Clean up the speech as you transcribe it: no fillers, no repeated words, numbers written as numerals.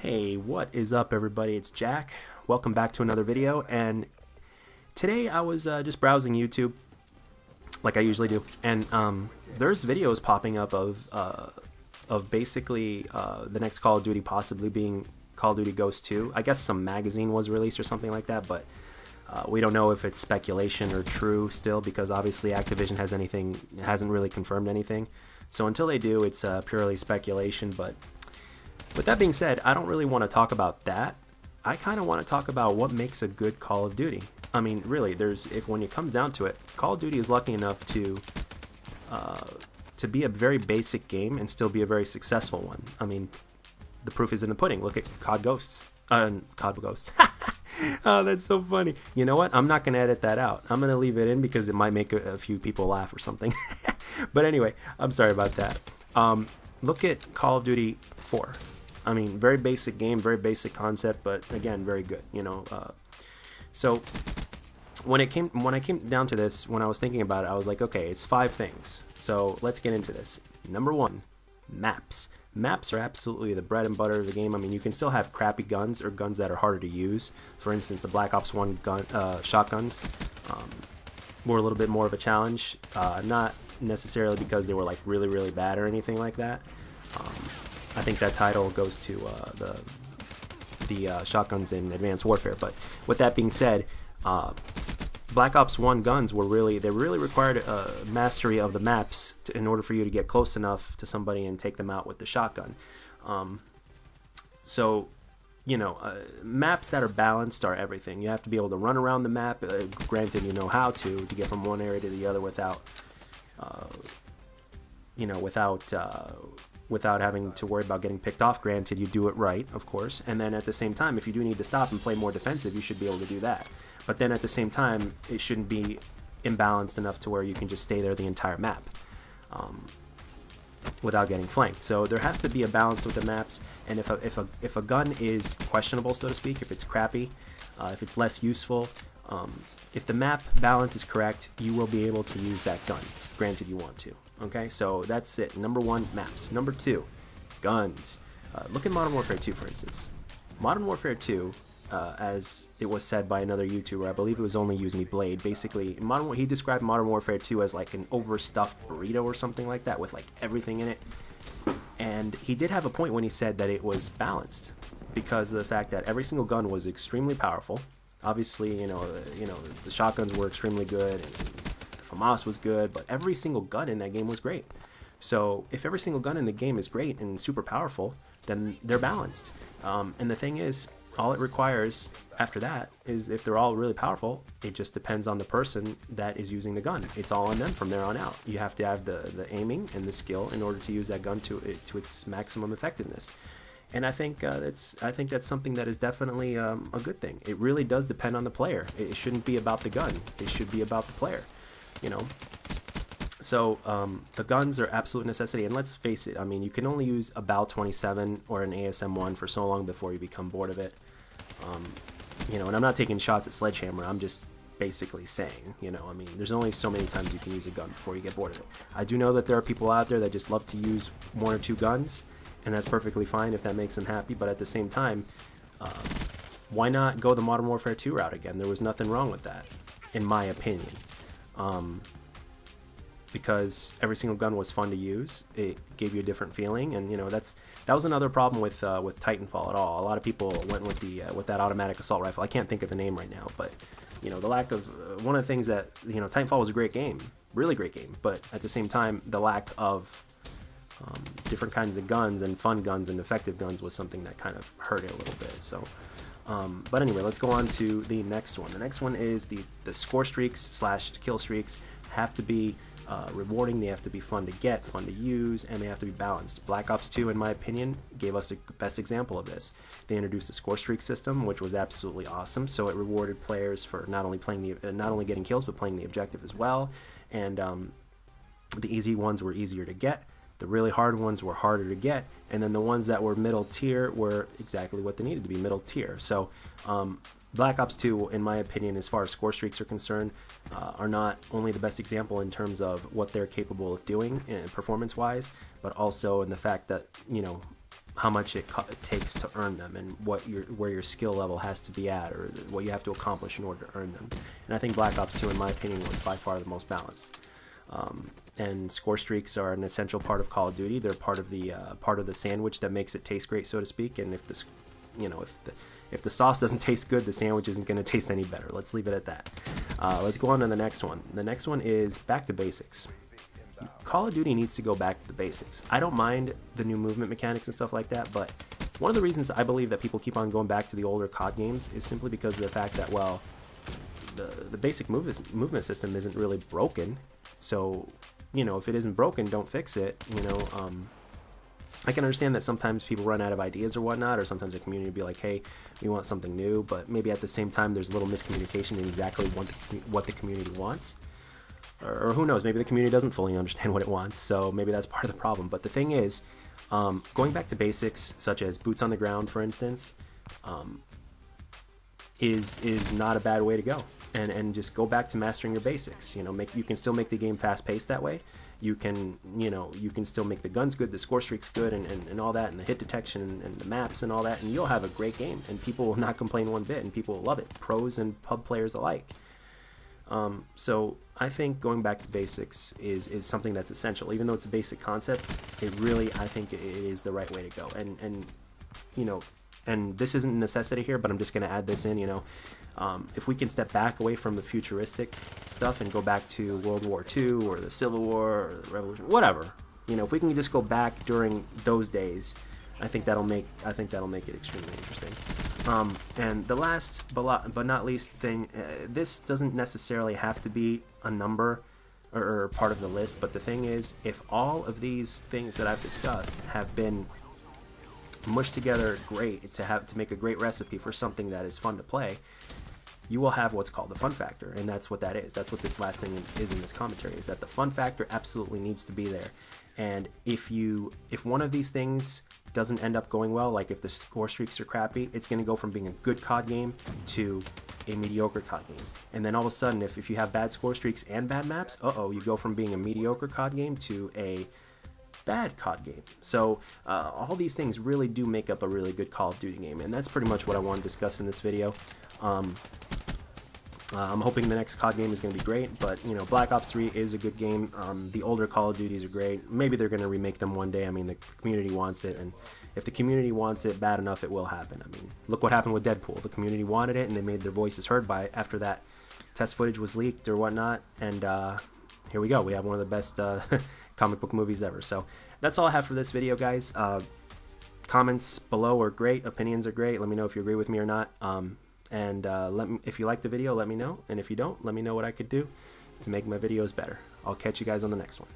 Hey, what is up, everybody? It's Jack. Welcome back to another video. And today I was just browsing YouTube, like I usually do, and there's videos popping up of basically the next Call of Duty possibly being Call of Duty Ghosts 2. I guess some magazine was released or something like that, but we don't know if it's speculation or true still, because obviously Activision hasn't really confirmed anything. So until they do, it's purely speculation. But with that being said, I don't really want to talk about that. I kind of want to talk about what makes a good Call of Duty. I mean, really, if when it comes down to it, Call of Duty is lucky enough to be a very basic game and still be a very successful one. I mean, the proof is in the pudding. Look at COD Ghosts. COD Ghosts. Oh, that's so funny. You know what? I'm not going to edit that out. I'm going to leave it in because it might make a few people laugh or something. But anyway, I'm sorry about that. Look at Call of Duty 4. I mean, very basic game, very basic concept, but again, very good. So when I came down to this, when I was thinking about it, I was like, okay, it's 5 things. So let's get into this. Number 1, maps. Maps are absolutely the bread and butter of the game. I mean, you can still have crappy guns or guns that are harder to use. For instance, the Black Ops 1 shotguns were a little bit more of a challenge. Not necessarily because they were like really, really bad or anything like that. I think that title goes to the shotguns in Advanced Warfare. But with that being said, Black Ops 1 guns really required mastery of the maps in order for you to get close enough to somebody and take them out with the shotgun. So, maps that are balanced are everything. You have to be able to run around the map. Granted, you know how to get from one area to the other without having to worry about getting picked off. Granted, you do it right, of course. And then at the same time, if you do need to stop and play more defensive, you should be able to do that. But then at the same time, it shouldn't be imbalanced enough to where you can just stay there the entire map without getting flanked. So there has to be a balance with the maps. And if a gun is questionable, so to speak, if it's crappy, if it's less useful, if the map balance is correct, you will be able to use that gun. Granted, you want to. Okay, so that's it. Number 1, maps. Number 2, guns. Look at Modern Warfare 2, for instance. Modern Warfare 2, as it was said by another YouTuber, I believe it was Only Use Me Blade. Basically, he described Modern Warfare 2 as like an overstuffed burrito or something like that, with like everything in it. And he did have a point when he said that it was balanced, because of the fact that every single gun was extremely powerful. Obviously, the shotguns were extremely good, and the FAMAS was good, but every single gun in that game was great. So if every single gun in the game is great and super powerful, then they're balanced. And the thing is, all it requires after that is, if they're all really powerful, it just depends on the person that is using the gun. It's all on them from there on out. You have to have the aiming and the skill in order to use that gun to its maximum effectiveness. And I think that's something that is definitely a good thing. It really does depend on the player. It shouldn't be about the gun. It should be about the player. So the guns are absolute necessity. And let's face it, I mean, you can only use a BAL 27 or an ASM-1 for so long before you become bored of it. And I'm not taking shots at Sledgehammer. I'm just basically saying, I mean, there's only so many times you can use a gun before you get bored of it. I do know that there are people out there that just love to use 1 or 2 guns, and that's perfectly fine if that makes them happy. But at the same time, why not go the Modern Warfare 2 route again? There was nothing wrong with that, in my opinion. Because every single gun was fun to use. It gave you a different feeling, and that was another problem with Titanfall at all. A lot of people went with that automatic assault rifle. I can't think of the name right now, but the lack of one of the things that Titanfall was a great game, really great game, but at the same time, the lack of different kinds of guns and fun guns and effective guns was something that kind of hurt it a little bit. So, but anyway, let's go on to the next one. The next one is the score streaks / kill streaks have to be rewarding. They have to be fun to get, fun to use, and they have to be balanced. Black Ops 2, in my opinion, gave us the best example of this. They introduced a score streak system, which was absolutely awesome. So it rewarded players for not only getting kills, but playing the objective as well. And the easy ones were easier to get. The really hard ones were harder to get, and then the ones that were middle tier were exactly what they needed to be, middle tier. So Black Ops 2, in my opinion, as far as score streaks are concerned, are not only the best example in terms of what they're capable of doing performance-wise, but also in the fact that, how much it takes to earn them, and where your skill level has to be at, or what you have to accomplish in order to earn them. And I think Black Ops 2, in my opinion, was by far the most balanced. And score streaks are an essential part of Call of Duty. They're part of the sandwich that makes it taste great, so to speak. And if if the sauce doesn't taste good, the sandwich isn't going to taste any better. Let's leave it at that. Let's go on to the next one. The next one is back to basics. Call of Duty needs to go back to the basics. I don't mind the new movement mechanics and stuff like that, but one of the reasons I believe that people keep on going back to the older COD games is simply because of the fact that, well, the basic movement system isn't really broken. So, if it isn't broken, don't fix it. I can understand that sometimes people run out of ideas or whatnot, or sometimes the community will be like, hey, we want something new, but maybe at the same time there's a little miscommunication in exactly what the community wants. Or who knows, maybe the community doesn't fully understand what it wants, so maybe that's part of the problem. But the thing is, going back to basics, such as boots on the ground, for instance, is not a bad way to go. And just go back to mastering your basics. You can still make the game fast-paced that way. You can still make the guns good, the score streaks good, and all that, and the hit detection and the maps and all that, and you'll have a great game, and people will not complain one bit, and people will love it, pros and pub players alike. So I think going back to basics is something that's essential. Even though it's a basic concept, I think it is the right way to go. And this isn't a necessity here, but I'm just going to add this in. If we can step back away from the futuristic stuff and go back to World War II or the Civil War or the Revolution, whatever, if we can just go back during those days, I think that'll make it extremely interesting. And the last but not least thing, this doesn't necessarily have to be a number or part of the list, but the thing is, if all of these things that I've discussed have been mushed together great to make a great recipe for something that is fun to play, you will have what's called the fun factor, and that's what that is. That's what this last thing is in this commentary, is that the fun factor absolutely needs to be there. And if one of these things doesn't end up going well, like if the score streaks are crappy, it's going to go from being a good COD game to a mediocre COD game. And then all of a sudden, if you have bad score streaks and bad maps, you go from being a mediocre COD game to a bad COD game. So all these things really do make up a really good Call of Duty game, and that's pretty much what I want to discuss in this video. I'm hoping the next COD game is going to be great, but Black Ops 3 is a good game. The older Call of Duties are great. Maybe they're going to remake them one day. I mean, the community wants it, and if the community wants it bad enough, it will happen. I mean, look what happened with Deadpool. The community wanted it, and they made their voices heard by it after that test footage was leaked or whatnot, and here we go. We have one of the best comic book movies ever. So that's all I have for this video, guys. Comments below are great. Opinions are great. Let me know if you agree with me or not. And if you like the video, let me know. And if you don't, let me know what I could do to make my videos better. I'll catch you guys on the next one.